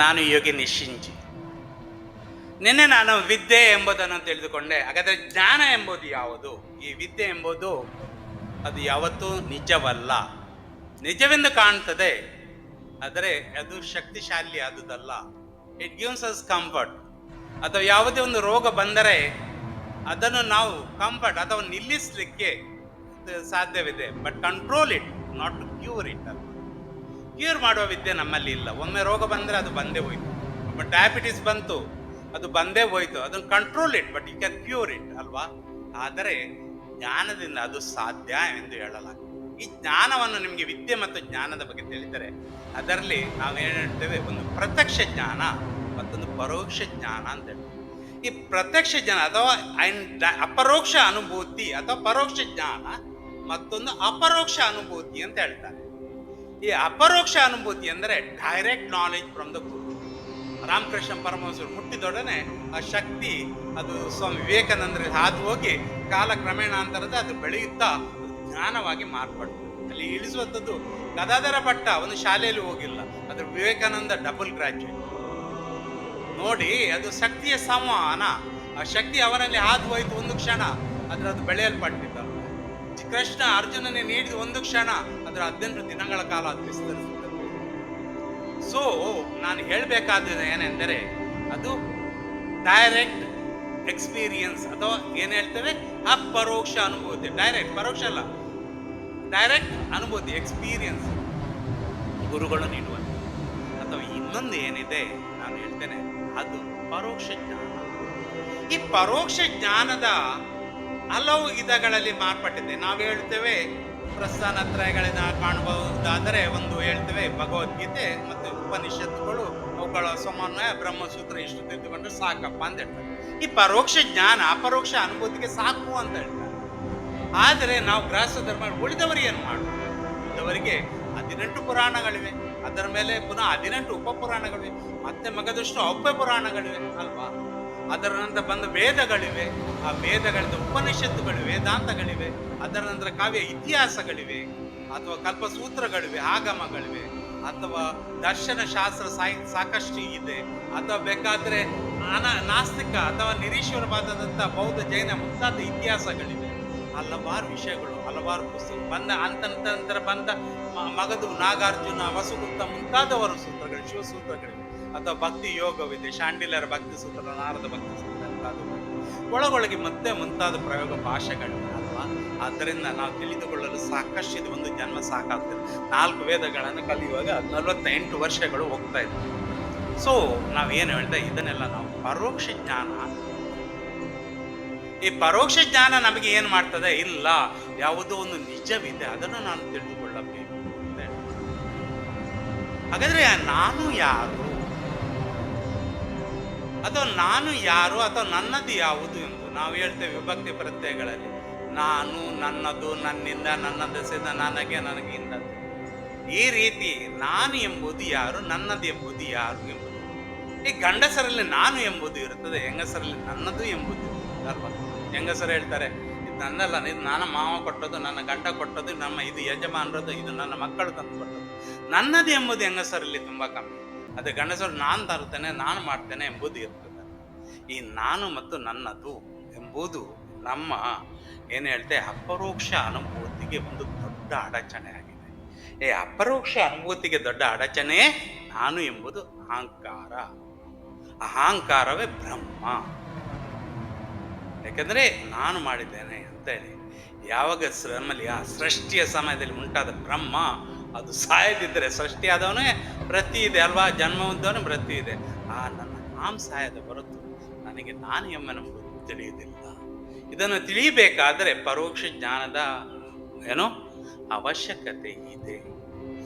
ನಾನು ಯೋಗಿ ನಿಶ್ಚಿಂಜಿ. ನಿನ್ನೆ ನಾನು ವಿದ್ಯೆ ಎಂಬುದನ್ನು ತಿಳಿದುಕೊಂಡೆ. ಹಾಗಾದರೆ ಜ್ಞಾನ ಎಂಬುದು ಯಾವುದು? ಈ ವಿದ್ಯೆ ಎಂಬುದು ಅದು ಯಾವತ್ತೂ ನಿಜವಲ್ಲ. ನಿಜವೆಂದು ಕಾಣ್ತದೆ, ಆದರೆ ಅದು ಶಕ್ತಿಶಾಲಿ ಆದುದಲ್ಲ. It gives us comfort. ಅಥವಾ ಯಾವುದೇ ಒಂದು ರೋಗ ಬಂದರೆ ಅದನ್ನು ನಾವು ಕಂಫರ್ಟ್ ಅಥವಾ ನಿಲ್ಲಿಸಲಿಕ್ಕೆ ಸಾಧ್ಯವಿದೆ, but control it, not to cure it. ಅಲ್ಲ, ಕ್ಯೂರ್ ಮಾಡುವ ವಿದ್ಯೆ ನಮ್ಮಲ್ಲಿ ಇಲ್ಲ. ಒಮ್ಮೆ ರೋಗ ಬಂದರೆ ಅದು ಬಂದೇ ಹೋಯ್ತು. ಒಮ್ಮೆ ಡಯಾಬಿಟಿಸ್ ಬಂತು, ಅದು ಬಂದೇ ಹೋಯ್ತು. ಅದನ್ನು control it, but you can cure it ಅಲ್ವಾ? ಆದರೆ ಜ್ಞಾನದಿಂದ ಅದು ಸಾಧ್ಯ ಎಂದು ಹೇಳಲಾಗಿದೆ. ಈ ಜ್ಞಾನವನ್ನು ನಿಮಗೆ ವಿದ್ಯೆ ಮತ್ತು ಜ್ಞಾನದ ಬಗ್ಗೆ ತಿಳಿದರೆ ಅದರಲ್ಲಿ ನಾವೇನು ಹೇಳ್ತೇವೆ, ಒಂದು ಪ್ರತ್ಯಕ್ಷ ಜ್ಞಾನ ಮತ್ತೊಂದು ಪರೋಕ್ಷ ಜ್ಞಾನ ಅಂತ ಹೇಳ್ತೇವೆ. ಈ ಪ್ರತ್ಯಕ್ಷ ಜ್ಞಾನ ಅಥವಾ ಅಪರೋಕ್ಷ ಅನುಭೂತಿ ಅಥವಾ ಪರೋಕ್ಷ ಜ್ಞಾನ, ಮತ್ತೊಂದು ಅಪರೋಕ್ಷ ಅನುಭೂತಿ ಅಂತ ಹೇಳ್ತಾರೆ. ಈ ಅಪರೋಕ್ಷ ಅನುಭೂತಿ ಅಂದರೆ ಡೈರೆಕ್ಟ್ ನಾಲೆಜ್ ಫ್ರಮ್ ದ ಗುರು. ರಾಮಕೃಷ್ಣ ಪರಮಹಂಸರು ಹುಟ್ಟಿದೊಡನೆ ಆ ಶಕ್ತಿ ಅದು ಸ್ವಾಮಿ ವಿವೇಕಾನಂದರಿಗೆ ಹಾದು ಹೋಗಿ ಕಾಲಕ್ರಮೇಣಾಂತರದ ಅದು ಬೆಳೆಯುತ್ತಾ ಜ್ಞಾನವಾಗಿ ಮಾರ್ಪಡ್ತು. ಅಲ್ಲಿ ಇಳಿಸುವಂಥದ್ದು ಗದಾಧರ ಭಟ್ಟ ಒಂದು ಶಾಲೆಯಲ್ಲಿ ಹೋಗಿಲ್ಲ, ಅದು ವಿವೇಕಾನಂದ ಡಬಲ್ ಗ್ರಾಜ್ಯುಯೇಟ್. ನೋಡಿ, ಅದು ಶಕ್ತಿಯ ಸಂವಹನ. ಆ ಶಕ್ತಿ ಅವನಲ್ಲಿ ಹಾದು ಹೋಯಿತು ಒಂದು ಕ್ಷಣ, ಆದರೆ ಅದು ಬೆಳೆಯಲ್ಪಟ್ಟಿದ್ದ. ಕೃಷ್ಣ ಅರ್ಜುನನೇ ನೀಡಿದ ಒಂದು ಕ್ಷಣ, ಅದರ 18 ದಿನಗಳ ಕಾಲ ಅದು ವಿಸ್ತರಿಸಿದೆ. ಸೊ ನಾನು ಹೇಳಬೇಕಾದ ಏನೆಂದರೆ, ಅದು ಡೈರೆಕ್ಟ್ ಎಕ್ಸ್ಪೀರಿಯನ್ಸ್ ಅಥವಾ ಏನು ಹೇಳ್ತೇವೆ, ಅಪರೋಕ್ಷ ಅನುಭೂತಿ. ಡೈರೆಕ್ಟ್, ಪರೋಕ್ಷ ಅಲ್ಲ, ಡೈರೆಕ್ಟ್ ಅನುಭೂತಿ, ಎಕ್ಸ್ಪೀರಿಯನ್ಸ್ ಗುರುಗಳು ನೀಡುವಂಥ. ಅಥವಾ ಇನ್ನೊಂದು ಏನಿದೆ ನಾನು ಹೇಳ್ತೇನೆ, ಅದು ಪರೋಕ್ಷ ಜ್ಞಾನ. ಈ ಪರೋಕ್ಷ ಜ್ಞಾನದ ಹಲವು ವಿಧಗಳಲ್ಲಿ ಮಾರ್ಪಟ್ಟಿದೆ. ನಾವು ಹೇಳ್ತೇವೆ ಪ್ರಸ್ಥಾನತ್ರಯಗಳನ್ನ ಕಾಣಬಹುದಾದರೆ, ಒಂದು ಹೇಳ್ತೇವೆ ಭಗವದ್ಗೀತೆ ಮತ್ತು ಉಪನಿಷತ್ತುಗಳು, ಅವುಗಳ ಸಮನ್ವಯ ಬ್ರಹ್ಮಸೂತ್ರ, ಇಷ್ಟು ತಿಳ್ಕೊಂಡ್ರೆ ಸಾಕಪ್ಪ ಅಂತ ಹೇಳ್ತಾರೆ. ಈ ಪರೋಕ್ಷ ಜ್ಞಾನ ಅಪರೋಕ್ಷ ಅನುಭೂತಿಗೆ ಸಾಕು ಅಂತ ಹೇಳ್ತಾರೆ. ಆದರೆ ನಾವು ಗೃಹಸ್ಥ ಧರ್ಮ ಉಳಿದವರಿಗೆ ಏನು ಮಾಡುವುದು? ಉಳಿದವರಿಗೆ 18 ಪುರಾಣಗಳಿವೆ, ಅದರ ಮೇಲೆ ಪುನಃ 18 ಉಪಪುರಾಣಗಳಿವೆ, ಮತ್ತೆ ಮಗದಷ್ಟು ಅವ್ಯ ಪುರಾಣಗಳಿವೆ ಅಲ್ವಾ? ಅದರ ನಂತರ ಬಂದ ವೇದಗಳಿವೆ, ಆ ವೇದಗಳಿಂದ ಉಪನಿಷತ್ತುಗಳಿವೆ, ವೇದಾಂತಗಳಿವೆ, ಅದರ ನಂತರ ಕಾವ್ಯ ಇತಿಹಾಸಗಳಿವೆ, ಅಥವಾ ಕಲ್ಪಸೂತ್ರಗಳಿವೆ, ಆಗಮಗಳಿವೆ, ಅಥವಾ ದರ್ಶನ ಶಾಸ್ತ್ರ ಸಾಕಷ್ಟು ಇದೆ, ಅಥವಾ ಬೇಕಾದರೆ ನಾಸ್ತಿಕ ಅಥವಾ ನಿರೀಶ್ವರವಾದಂಥ ಬೌದ್ಧ ಜೈನ ಮುಂತಾದ ಇತಿಹಾಸಗಳಿವೆ. ಹಲವಾರು ವಿಷಯಗಳು, ಹಲವಾರು ಪುಸ್ತಕ ಬಂದ ನಂತರ ಬಂದ ಮಗದು, ನಾಗಾರ್ಜುನ, ವಸುಗುಪ್ತ ಮುಂತಾದವರ ಸೂತ್ರಗಳು, ಶಿವಸೂತ್ರಗಳಿವೆ, ಅಥವಾ ಭಕ್ತಿ ಯೋಗವಿದೆ, ಶಾಂಡಿಲ್ಯರ ಭಕ್ತಿ ಸೂತ್ರ, ನಾರದ ಭಕ್ತಿ ಸೂತ್ರ ಮುಂತಾದವು ಒಳಗೊಳಗೆ ಮತ್ತೆ ಮುಂತಾದ ಪ್ರಯೋಗ ಭಾಷೆಗಳಿವೆ ಅಲ್ವಾ? ಆದ್ದರಿಂದ ನಾವು ತಿಳಿದುಕೊಳ್ಳಲು ಸಾಕಷ್ಟು ಇದು ಒಂದು ಜನ್ಮ ಸಾಕಾಗ್ತದೆ. 4 ವೇದಗಳನ್ನು ಕಲಿಯುವಾಗ 48 ವರ್ಷಗಳು ಹೋಗ್ತಾ ಇದ್ವಿ. ಸೊ ನಾವೇನು ಹೇಳ್ತಾ, ಇದನ್ನೆಲ್ಲ ನಾವು ಪರೋಕ್ಷ ಜ್ಞಾನ. ಈ ಪರೋಕ್ಷ ಜ್ಞಾನ ನಮಗೆ ಏನು ಮಾಡ್ತದೆ? ಇಲ್ಲ, ಯಾವುದೋ ಒಂದು ನಿಜವಿದೆ, ಅದನ್ನು ನಾನು ತಿಳಿದುಕೊಳ್ಳಬೇಕು. ಹಾಗಾದ್ರೆ ನಾನು ಯಾರು, ಅಥವಾ ನಾನು ಯಾರು, ಅಥವಾ ನನ್ನದು ಯಾವುದು ಎಂದು ನಾವು ಹೇಳ್ತೇವೆ ವಿಭಕ್ತಿ ಪ್ರತ್ಯಯಗಳಲ್ಲಿ. ನಾನು, ನನ್ನದು, ನನ್ನಿಂದ, ನನ್ನ ದೆಸೆಯಿಂದ, ನನಗೆ, ನನಗಿಂದ. ಈ ರೀತಿ ನಾನು ಎಂಬುದು ಯಾರು, ನನ್ನದು ಎಂಬುದು ಯಾರು ಎಂಬುದು. ಈ ಗಂಡಸರಲ್ಲಿ ನಾನು ಎಂಬುದು ಇರುತ್ತದೆ, ಹೆಂಗಸರಲ್ಲಿ ನನ್ನದು ಎಂಬುದು ಅಲ್ವಾ? ಹೆಂಗಸರು ಹೇಳ್ತಾರೆ, ಇದು ನನ್ನಲ್ಲ, ಇದು ನನ್ನ ಮಾವ ಕೊಟ್ಟದ್ದು, ನನ್ನ ಗಂಡ ಕೊಟ್ಟದ್ದು, ನಮ್ಮ ಇದು ಯಜಮಾನರದು, ಇದು ನನ್ನ ಮಕ್ಕಳು ತಂದು ಕೊಟ್ಟದ್ದು. ನನ್ನದು ಎಂಬುದು ಹೆಂಗಸರಲ್ಲಿ ತುಂಬ ಕಮ್ಮಿ. ಅದೇ ಗಂಡಸರು ನಾನು ತರುತ್ತೇನೆ, ನಾನು ಮಾಡ್ತೇನೆ ಎಂಬುದು ಇರ್ತದೆ. ಈ ನಾನು ಮತ್ತು ನನ್ನದು ಎಂಬುದು ನಮ್ಮ ಏನು ಹೇಳ್ತೇವೆ ಅಪರೋಕ್ಷ ಅನುಭೂತಿಗೆ ಒಂದು ದೊಡ್ಡ ಅಡಚಣೆ ಆಗಿದೆ. ಈ ಅಪರೋಕ್ಷ ಅನುಭೂತಿಗೆ ದೊಡ್ಡ ಅಡಚಣೆ ನಾನು ಎಂಬುದು ಅಹಂಕಾರ. ಅಹಂಕಾರವೇ ಬ್ರಹ್ಮ. ಯಾಕೆಂದರೆ ನಾನು ಮಾಡಿದ್ದೇನೆ ಅಂತೇಳಿ ಯಾವಾಗ ನಮ್ಮಲ್ಲಿ ಆ ಸೃಷ್ಟಿಯ ಸಮಯದಲ್ಲಿ ಉಂಟಾದ ಬ್ರಹ್ಮ, ಅದು ಸಾಯದಿದ್ದರೆ ಸೃಷ್ಟಿ ಆದವನೇ ವೃತ್ತಿ ಇದೆ ಅಲ್ವಾ? ಜನ್ಮವಂತವನೇ ವೃತ್ತಿ ಇದೆ. ಆ ನನ್ನ ನಾಮ ಸಾಯದ ಹೊರತು ನನಗೆ ನಾನು ಎಂಬೆಂಬುದು ತಿಳಿಯುವುದಿಲ್ಲ. ಇದನ್ನು ತಿಳಿಯಬೇಕಾದರೆ ಪರೋಕ್ಷ ಜ್ಞಾನದ ಏನೋ ಅವಶ್ಯಕತೆ ಇದೆ.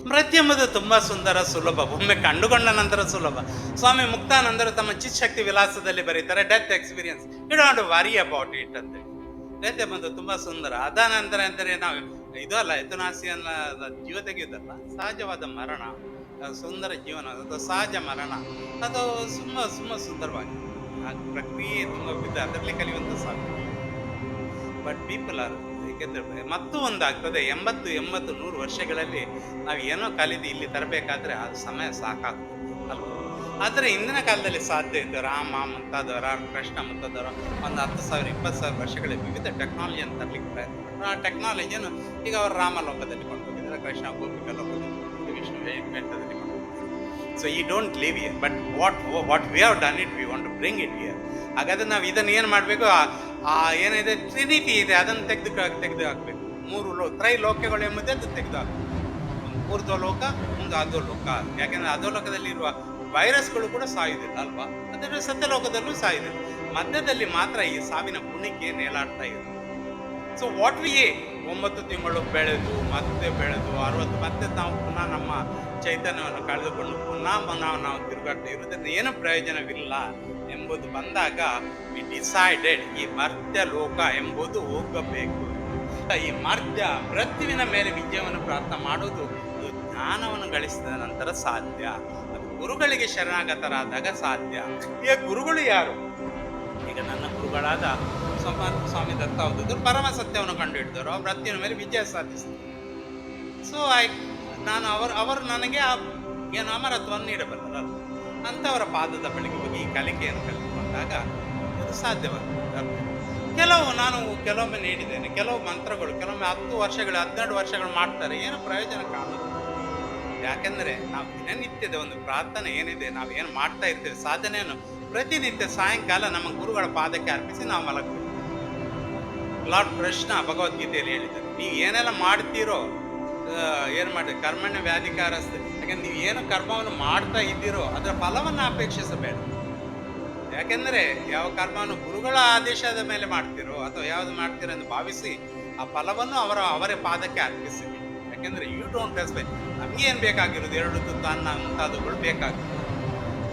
ಸ್ಮೃತಿ ಎಂಬುದು ತುಂಬ ಸುಂದರ, ಸುಲಭ. ಒಮ್ಮೆ ಕಂಡುಕೊಂಡ ನಂತರ ಸುಲಭ. ಸ್ವಾಮಿ ಮುಕ್ತಾನಂದರು ತಮ್ಮ ಚಿತ್ಶಕ್ತಿ ವಿಲಾಸದಲ್ಲಿ ಬರೀತಾರೆ, death experience, you don't worry about it ಅಂತೇಳಿ. ಡೆತ್ ಎಂಬುದು ತುಂಬ ಸುಂದರ. ಅದಾನಂತರ ಅಂದರೆ ನಾವು ಇದು ಅಲ್ಲ, ಎತುನಾಸಿಯನ್ನ ಜೀವ ತೆಗೆಯುವುದಲ್ಲ, ಸಹಜವಾದ ಮರಣ, ಸುಂದರ ಜೀವನ, ಅಥವಾ ಸಹಜ ಮರಣ, ಅದು ತುಂಬ ಸುಂದರವಾಗಿದೆ. ಆ ಪ್ರಕ್ರಿಯೆ ತುಂಬ ಇದೆ, ಅದರಲ್ಲಿ ಕಲಿಯುವಂಥ ಸಾಧ್ಯ. ಬಟ್ ಪೀಪಲ್ ಆರ್, ಏಕೆಂದರೆ ಮತ್ತೂ ಒಂದಾಗ್ತದೆ, 80-100 ವರ್ಷಗಳಲ್ಲಿ ನಾವು ಏನೋ ಕಲಿದು ಇಲ್ಲಿ ತರಬೇಕಾದ್ರೆ ಅದು ಸಮಯ ಸಾಕಾಗ್ತದೆ ಅಲ್ವ? ಆದರೆ ಇಂದಿನ ಕಾಲದಲ್ಲಿ ಸಾಧ್ಯ ಇತ್ತು. ರಾಮ ಮುಂತಾದವರ, ಕೃಷ್ಣ ಮುಂತಾದವರ ಒಂದು 10,000 20,000 ವರ್ಷಗಳ ವಿವಿಧ ಟೆಕ್ನಾಲಜಿಯನ್ನು ತರಲಿಕ್ಕೆ ಪ್ರಯತ್ನ ಪಟ್ಟರು. ಆ ಟೆಕ್ನಾಲಜಿಯನ್ನು ಈಗ ಅವರು ರಾಮಲೋಕದಲ್ಲಿ ಕೊಂಡೋಗಿದ್ದಾರೆ, ಕೃಷ್ಣ ಗೋಪಿಕ ಲೋಕದಲ್ಲಿ ಕೊಂಡೋಗಿದ್ದಾರೆ, ವಿಷ್ಣು ವೈಕುಂಠದಲ್ಲಿ ಕೊಂಡೋಗಿದ್ದಾರೆ. ಸೊ ಈ don't live here, but what we have done it, we want to bring it here. ಹಾಗಾದ್ರೆ ನಾವು ಇದನ್ನು ಏನು ಮಾಡಬೇಕು, ಏನಿದೆ ಟ್ರಿನಿಟಿ ಇದೆ ಅದನ್ನು ತೆಗೆದು ಹಾಕಬೇಕು. 3 ತ್ರೈಲೋಕ್ಯಗಳು ಎಂಬುದೇ ಅದು ತೆಗೆದು ಹಾಕಬೇಕು. ಒಂದು ಊರ್ಧ್ವಲೋಕ, ಒಂದು ಅಧೋಲೋಕ. ಯಾಕೆಂದ್ರೆ ಅಧೋಲೋಕದಲ್ಲಿರುವ ವೈರಸ್ಗಳು ಕೂಡ ಸಾಯುವುದಿಲ್ಲ ಅಲ್ವಾ, ಅದರ ಸತ್ಯಲೋಕದಲ್ಲೂ ಸಾಯುವುದಿಲ್ಲ. ಮಧ್ಯದಲ್ಲಿ ಮಾತ್ರ ಈ ಸಾವಿನ ಕುಣಿಕೆ ನೇಲಾಡ್ತಾ ಇದೆ. ಸೊ ವಾಟ್ ವಿ 9 ತಿಂಗಳು ಬೆಳೆದು 60 ಮತ್ತೆ ನಾವು ಪುನಃ ನಮ್ಮ ಚೈತನ್ಯವನ್ನು ಕಳೆದುಕೊಂಡು ಪುನಃ ನಾವು ತಿರುಗಾಡ್ತಾ ಇರೋದ್ರಿಂದ ಏನು ಪ್ರಯೋಜನವಿಲ್ಲ ಎಂಬುದು ಬಂದಾಗ ವಿ ಡಿಸೈಡೆಡ್ ಈ ಮರ್ತ್ಯ ಲೋಕ ಎಂಬುದು ಹೋಗಬೇಕು. ಈ ಮರ್ತ್ಯ ಮೃತ್ಯುವಿನ ಮೇಲೆ ವಿಜಯವನ್ನು ಪ್ರಾಪ್ತ ಮಾಡುವುದು ಅದು ಜ್ಞಾನವನ್ನು ಗಳಿಸಿದ ನಂತರ ಸಾಧ್ಯ. ಅದು ಗುರುಗಳಿಗೆ ಶರಣಾಗತರಾದಾಗ ಸಾಧ್ಯ. ಈಗ ಗುರುಗಳು ಯಾರು? ಈಗ ನನ್ನ ಗುರುಗಳಾದ ಸ್ವಾಮಿ ದತ್ತ ಅವಧೂತರು ಪರಮ ಸತ್ಯವನ್ನು ಕಂಡುಹಿಡಿದರು, ಅವ್ರ ಮೃತ್ಯುವಿನ ಮೇಲೆ ವಿಜಯ ಸಾಧಿಸಿದರು. ಸೊ ನಾನು ಅವರು ನನಗೆ ಏನು ಅಮರತ್ವವನ್ನು ನೀಡಬಲ್ಲಲ್ಲ, ಅಂಥವರ ಪಾದದ ಬಳಿಗೆ ಹೋಗಿ ಈ ಕಲಿಕೆಯನ್ನು ಕಲಿತುಕೊಂಡಾಗ ಅದು ಸಾಧ್ಯವಾಗ್ತದೆ. ಕೆಲವೊಮ್ಮೆ ನೀಡಿದ್ದೇನೆ, ಕೆಲವು ಮಂತ್ರಗಳು ಕೆಲವೊಮ್ಮೆ 10 ವರ್ಷಗಳು 12 ವರ್ಷಗಳು ಮಾಡ್ತಾರೆ, ಏನು ಪ್ರಯೋಜನ ಕಾಣೋದು. ಯಾಕೆಂದರೆ ನಾವು ದಿನನಿತ್ಯದ ಒಂದು ಪ್ರಾರ್ಥನೆ ಏನಿದೆ, ನಾವು ಏನು ಮಾಡ್ತಾ ಇರ್ತೇವೆ ಸಾಧನೆಯನ್ನು ಪ್ರತಿನಿತ್ಯ ಸಾಯಂಕಾಲ ನಮ್ಮ ಗುರುಗಳ ಪಾದಕ್ಕೆ ಅರ್ಪಿಸಿ ನಾವು ಮಲಗಬೇಕು. ಲಾರ್ಡ್ ಕೃಷ್ಣ ಭಗವದ್ಗೀತೆಯಲ್ಲಿ ಹೇಳಿದ್ದಾರೆ, ನೀವು ಏನೆಲ್ಲ ಮಾಡ್ತೀರೋ ಏನು ಮಾಡಿ ಕರ್ಮಣ್ಯ ವ್ಯಾಧಿಕಾರಸ್ತೆ. ಯಾಕೆಂದ್ರೆ ನೀವು ಏನು ಕರ್ಮವನ್ನು ಮಾಡ್ತಾ ಇದ್ದೀರೋ ಅದರ ಫಲವನ್ನು ಅಪೇಕ್ಷಿಸಬೇಡ. ಯಾಕೆಂದರೆ ಯಾವ ಕರ್ಮವನ್ನು ಗುರುಗಳ ಆದೇಶದ ಮೇಲೆ ಮಾಡ್ತೀರೋ ಅಥವಾ ಯಾವುದು ಮಾಡ್ತೀರೋ ಎಂದು ಭಾವಿಸಿ ಆ ಫಲವನ್ನು ಅವರ ಪಾದಕ್ಕೆ ಅರ್ಪಿಸಿ. ಯಾಕೆಂದರೆ ಯು ಡೋಂಟ್ ಎಕ್ಸ್ಪೆಕ್ಟ್, ನಮ್ಗೆ ಏನು ಬೇಕಾಗಿರೋದು 2 ತುತ್ತು ಅನ್ನ ಮುಂತಾದವುಗಳು ಬೇಕಾಗಿರೋದು.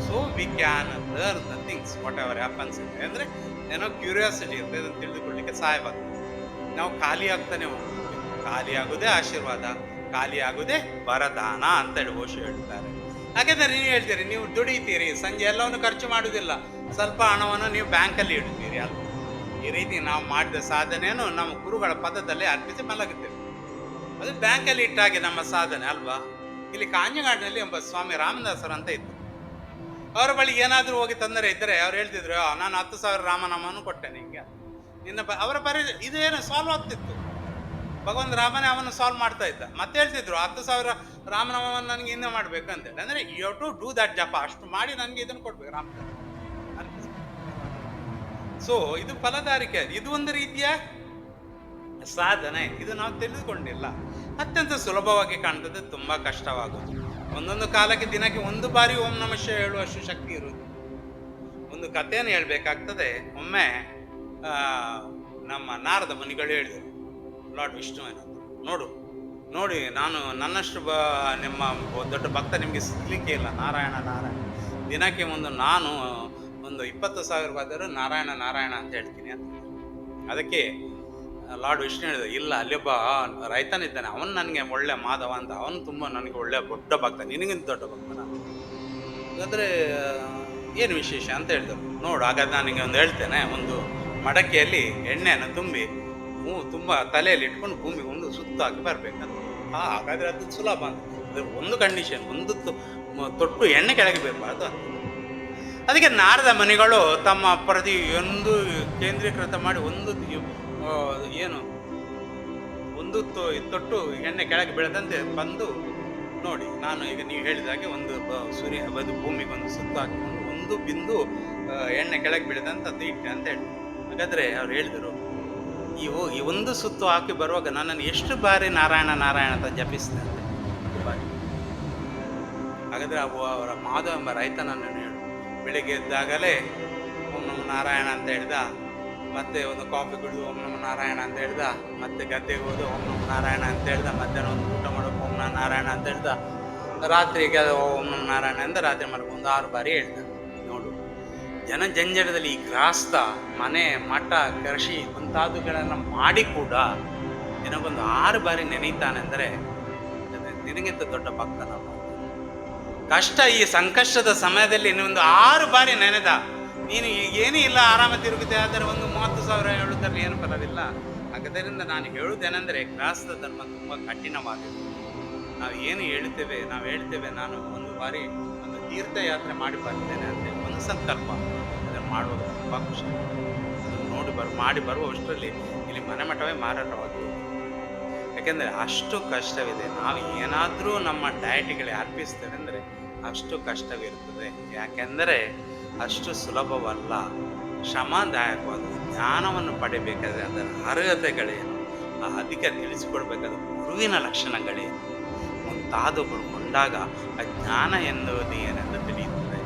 So we can learn the things what ever happens. ಅಂದರೆ ಏನೋ ಕ್ಯೂರಿಯಾಸಿಟಿ ಇರ್ತದೆ, ಅದನ್ನು ತಿಳಿದುಕೊಳ್ಳಿಕ್ಕೆ ಸಹಾಯವಾಗ್ತದೆ. ನಾವು ಖಾಲಿ ಆಗ್ತಾನೆ ಹೋಗ್ತೀವಿ. ಖಾಲಿ ಆಗೋದೇ ಆಶೀರ್ವಾದ, ಖಾಲಿ ಆಗೋದೇ ವರದಾನ ಅಂತೇಳಿ ಓಶೋ ಹೇಳ್ತಾರೆ. ಹಾಗಾದ್ರೆ ನೀವು ಹೇಳ್ತೀರಿ, ನೀವು ದುಡಿತೀರಿ, ಸಂಜೆ ಎಲ್ಲವನ್ನು ಖರ್ಚು ಮಾಡುವುದಿಲ್ಲ, ಸ್ವಲ್ಪ ಹಣವನ್ನು ನೀವು ಬ್ಯಾಂಕಲ್ಲಿ ಇಡ್ತೀರಿ ಅಲ್ವ. ಈ ರೀತಿ ನಾವು ಮಾಡಿದ ಸಾಧನೆಯನ್ನು ನಮ್ಮ ಗುರುಗಳ ಪದದಲ್ಲಿ ಅರ್ಪಿಸಿ ಮಲಗುತ್ತೇವೆ. ಅದು ಬ್ಯಾಂಕಲ್ಲಿ ಇಟ್ಟಾಗೆ ನಮ್ಮ ಸಾಧನೆ ಅಲ್ವಾ. ಇಲ್ಲಿ ಕಾಂಜಗಾಡಿನಲ್ಲಿ ಒಬ್ಬ ಸ್ವಾಮಿ ರಾಮದಾಸರು ಅಂತ ಇತ್ತು. ಅವರ ಬಳಿ ಏನಾದರೂ ಹೋಗಿ ತೊಂದರೆ ಇದ್ದರೆ ಅವ್ರು ಹೇಳ್ತಿದ್ರು, ನಾನು 10,000 ರಾಮನಾಮವನ್ನು ಕೊಟ್ಟೆ ನಿಮಗೆ, ಅವರ ಇದೇನು ಸಾಲ್ವ್ ಆಗ್ತಿತ್ತು. ಭಗವಂತ ರಾಮನೇ ಅವನು ಸಾಲ್ವ್ ಮಾಡ್ತಾ ಇದ್ದ. ಮತ್ತೆ ಹೇಳ್ತಿದ್ರು 10,000 ರಾಮನಾಮವನ್ನು ನನಗೆ ಇನ್ನೂ ಮಾಡಬೇಕು ಅಂತೇಳಿ. ಅಂದರೆ you have to do that ಜಪ, ಅಷ್ಟು ಮಾಡಿ ನನಗೆ ಇದನ್ನು ಕೊಡ್ಬೇಕು ರಾಮದಾಸ. ಸೊ ಇದು ಫಲದಾರಿಕೆ, ಇದು ಒಂದು ರೀತಿಯ ಸಾಧನೆ. ಇದು ನಾವು ತಿಳಿದುಕೊಂಡಿಲ್ಲ. ಅತ್ಯಂತ ಸುಲಭವಾಗಿ ಕಾಣ್ತದೆ, ತುಂಬ ಕಷ್ಟವಾಗುವುದು. ಒಂದೊಂದು ಕಾಲಕ್ಕೆ ದಿನಕ್ಕೆ 1 ಬಾರಿ ಓಂ ನಮಃ ಶಿವಾಯ ಹೇಳುವಷ್ಟು ಶಕ್ತಿ ಇರುವುದು. ಒಂದು ಕಥೆಯನ್ನು ಹೇಳ್ಬೇಕಾಗ್ತದೆ. ಒಮ್ಮೆ ನಮ್ಮ ನಾರದ ಮುನಿಗಳು ಹೇಳಿದರು, ಲಾರ್ಡ್ ವಿಷ್ಣುವಿನ ನೋಡಿ ನಾನು ನನ್ನಷ್ಟು ನಿಮ್ಮ ದೊಡ್ಡ ಭಕ್ತ ನಿಮಗೆ ಸಿಗ್ಲಿಕ್ಕೆ ಇಲ್ಲ, ನಾರಾಯಣ ನಾರಾಯಣ. ದಿನಕ್ಕೆ ನಾನು ಒಂದು 20,000 ಬಾದರೂ ನಾರಾಯಣ ನಾರಾಯಣ ಅಂತ ಹೇಳ್ತೀನಿ ಅಂತ. ಅದಕ್ಕೆ ಲಾರ್ಡ್ ವಿಷ್ಣು ಹೇಳಿದ್ರು, ಇಲ್ಲ ಅಲ್ಲೊಬ್ಬ ರೈತನಿದ್ದಾನೆ, ಅವನು ನನಗೆ ಒಳ್ಳೆ ಮಾಧವ ಅಂತ, ಅವನು ತುಂಬ ನನಗೆ ಒಳ್ಳೆ ದೊಡ್ಡ ಭಕ್ತ, ನಿನಗಿಂತ ದೊಡ್ಡ ಭಕ್ತ ನಾನು. ಹಾಗಾದರೆ ಏನು ವಿಶೇಷ ಅಂತ ಹೇಳಿದ್ರು. ಹಾಗಾದ್ರೆ ನನಗೆ ಒಂದು ಹೇಳ್ತೇನೆ, ಒಂದು ಮಡಕೆಯಲ್ಲಿ ಎಣ್ಣೆಯನ್ನು ತುಂಬಿ ತುಂಬ ತಲೆಯಲ್ಲಿ ಇಟ್ಕೊಂಡು ಭೂಮಿಗೆ ಒಂದು ಸುತ್ತು ಹಾಕಿ ಬರಬೇಕಂತ. ಹಾಗಾದರೆ ಅದು ಸುಲಭ ಅಂತ. ಅದು ಒಂದು ಕಂಡೀಷನ್, ಒಂದು ತೊಟ್ಟು ಎಣ್ಣೆ ಕೆಳಗೆ ಬೀರಬಾರ್ದು ಅಂತ. ಅದಕ್ಕೆ ನಾರದ ಮುನಿಗಳು ತಮ್ಮ ಪ್ರತಿಯೊಂದು ಕೇಂದ್ರೀಕೃತ ಮಾಡಿ ಒಂದು ತೊಟ್ಟು ಎಣ್ಣೆ ಕೆಳಗೆ ಬೀಳದಂತೆ ಬಂದು ನೋಡಿ, ನಾನು ಈಗ ನೀವು ಹೇಳಿದಾಗೆ ಒಂದು ಭೂಮಿಗೆ ಒಂದು ಸುತ್ತು ಹಾಕಿಕೊಂಡು ಒಂದು ಬಿಂದು ಎಣ್ಣೆ ಕೆಳಗೆ ಬೀಳದಂತ ಅದು ಇಟ್ಟೆ ಅಂತ ಹೇಳಿ. ಹಾಗಾದರೆ ಅವ್ರು ಹೇಳಿದರು, ಈ ಒಂದು ಸುತ್ತು ಹಾಕಿ ಬರುವಾಗ ನನ್ನನ್ನು ಎಷ್ಟು ಬಾರಿ ನಾರಾಯಣ ನಾರಾಯಣ ಅಂತ ಜಪಿಸಿದೆ ಅಂತ. ಹಾಗಾದರೆ ಅವರ ಮಾಧವ ಎಂಬ ರೈತನನ್ನು ಹೇಳು, ಬೆಳಿಗ್ಗೆ ಎದ್ದಾಗಲೇ ಓಂ ನಮೋ ನಾರಾಯಣ ಅಂತ ಹೇಳ್ದ, ಮತ್ತೆ ಒಂದು ಕಾಫಿ ಕುಡಿದು ಓಂ ನಮೋ ನಾರಾಯಣ ಅಂತ ಹೇಳ್ದ, ಮತ್ತೆ ಗದ್ದೆಗೆ ಹೋದ ಓಂ ನಮೋ ನಾರಾಯಣ ಅಂತ ಹೇಳ್ದ, ಮಧ್ಯಾಹ್ನ ಒಂದು ಊಟ ಮಾಡೋಕೆ ಓಂ ನಮೋ ನಾರಾಯಣ ಅಂತ ಹೇಳ್ದ, ರಾತ್ರಿಗೆ ಓಂ ನಮೋ ನಾರಾಯಣ ಅಂತ ರಾತ್ರಿ ಮಾಡೋಕೆ ಒಂದು 6 ಬಾರಿ ಹೇಳ್ದ. ನೋಡು, ಜನಜಂಜಡದಲ್ಲಿ ಈ ಗ್ರಾಸ್ತ ಮನೆ ಮಠ ಕೃಷಿ ಮುಂತಾದವುಗಳನ್ನು ಮಾಡಿ ಕೂಡ ನಿನಗೊಂದು 6 ಬಾರಿ ನೆನೀತಾನೆಂದರೆ ನಿನಗಿಂತ ದೊಡ್ಡ ಭಕ್ತ ನಾವು. ಕಷ್ಟ, ಈ ಸಂಕಷ್ಟದ ಸಮಯದಲ್ಲಿ ಇನ್ನೊಂದು 6 ಬಾರಿ ನೆನೆದ, ನೀನು ಏನೂ ಇಲ್ಲ ಆರಾಮ ತಿರುಗುತ್ತೆ, ಆದರೆ ಒಂದು 30,000 ಹೇಳುವುದರಲ್ಲಿ ಏನು ಫಲವಿಲ್ಲ. ಅದರಿಂದ ನಾನು ಹೇಳುವುದೇನೆಂದರೆ, ಗ್ರಾಸ್ತ ಧರ್ಮ ತುಂಬ ಕಠಿಣವಾಗಿದೆ. ನಾವು ಏನು ಹೇಳ್ತೇವೆ, ನಾನು ಒಂದು ಬಾರಿ ಒಂದು ತೀರ್ಥಯಾತ್ರೆ ಮಾಡಿ ಬರ್ತೇನೆ ಅಂತೇಳಿ ಒಂದು ಸಂಕಲ್ಪ. ಅದನ್ನು ಮಾಡುವಾಗ ತುಂಬ ಖುಷಿ. ಅದನ್ನು ಮಾಡಿ ಬರುವಷ್ಟರಲ್ಲಿ ಇಲ್ಲಿ ಮನೆ ಮಠವೇ ಮಾರಾಟವಾಗುವುದು. ಯಾಕೆಂದರೆ ಅಷ್ಟು ಕಷ್ಟವಿದೆ. ನಾವು ಏನಾದರೂ ನಮ್ಮ ಡಯಟಿಗೆ ಅರ್ಪಿಸ್ತೇವೆ ಅಂದರೆ ಅಷ್ಟು ಕಷ್ಟವಿರುತ್ತದೆ. ಯಾಕೆಂದರೆ ಅಷ್ಟು ಸುಲಭವಲ್ಲ, ಶ್ರಮದಾಯಕವಾದ ಜ್ಞಾನವನ್ನು ಪಡಿಬೇಕಾದ್ರೆ ಅದರ ಅರ್ಹತೆಗಳೇನು, ಅಧಿಕ ತಿಳಿಸಿಕೊಡ್ಬೇಕಾದ ಗುರುವಿನ ಲಕ್ಷಣಗಳೇನು ಮುಂತಾದವುಗಳು ಕೊಂಡಾಗ ಆ ಜ್ಞಾನ ಎನ್ನುವುದು ಏನೆಂದು ತಿಳಿಯುತ್ತದೆ.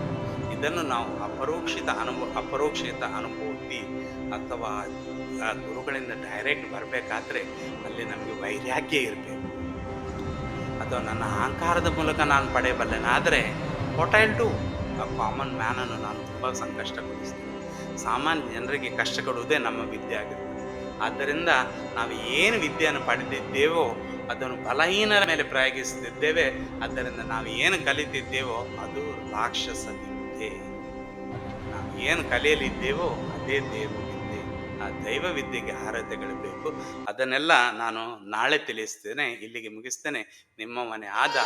ಇದನ್ನು ನಾವು ಅಪರೋಕ್ಷಿತ ಅನುಭೂತಿ ಅಥವಾ ಆ ಗುರುಗಳಿಂದ ಡೈರೆಕ್ಟ್ ಬರಬೇಕಾದ್ರೆ ಅಲ್ಲಿ ನಮಗೆ ವೈರಾಗ್ಯ ಇರಬೇಕು. ಅಥವಾ ನನ್ನ ಅಹಂಕಾರದ ಮೂಲಕ ನಾನು ಪಡೆಯಬಲ್ಲೆನಾದರೆ ವಾಟ್ ಐ ವಿಲ್ ಡೂ, ಆ ಕಾಮನ್ ಮ್ಯಾನನ್ನು ನಾನು ತುಂಬ ಸಂಕಷ್ಟಗೊಳಿಸ್ತೀನಿ. ಸಾಮಾನ್ಯ ಜನರಿಗೆ ಕಷ್ಟ ಕೊಡುವುದೇ ನಮ್ಮ ವಿದ್ಯೆ ಆಗಿರುತ್ತೆ. ಆದ್ದರಿಂದ ನಾವು ಏನು ವಿದ್ಯೆಯನ್ನು ಪಡೆದಿದ್ದೇವೋ ಅದನ್ನು ಬಲಹೀನರ ಮೇಲೆ ಪ್ರಯೋಗಿಸುತ್ತಿದ್ದೇವೆ. ಆದ್ದರಿಂದ ನಾವು ಏನು ಕಲಿತಿದ್ದೇವೋ ಅದು ರಾಕ್ಷಸ ವಿದ್ಯೆ. ನಾವು ಏನು ಕಲಿಯಲಿದ್ದೇವೋ ಅದೇ ದೇವ ವಿದ್ಯೆ. ಆ ದೈವ ವಿದ್ಯೆಗೆ ಅರ್ಹತೆಗಳು ಬೇಕು. ಅದನ್ನೆಲ್ಲ ನಾನು ನಾಳೆ ತಿಳಿಸ್ತೇನೆ. ಇಲ್ಲಿಗೆ ಮುಗಿಸ್ತೇನೆ. ನಿಮ್ಮ ಮನೆ ಆದ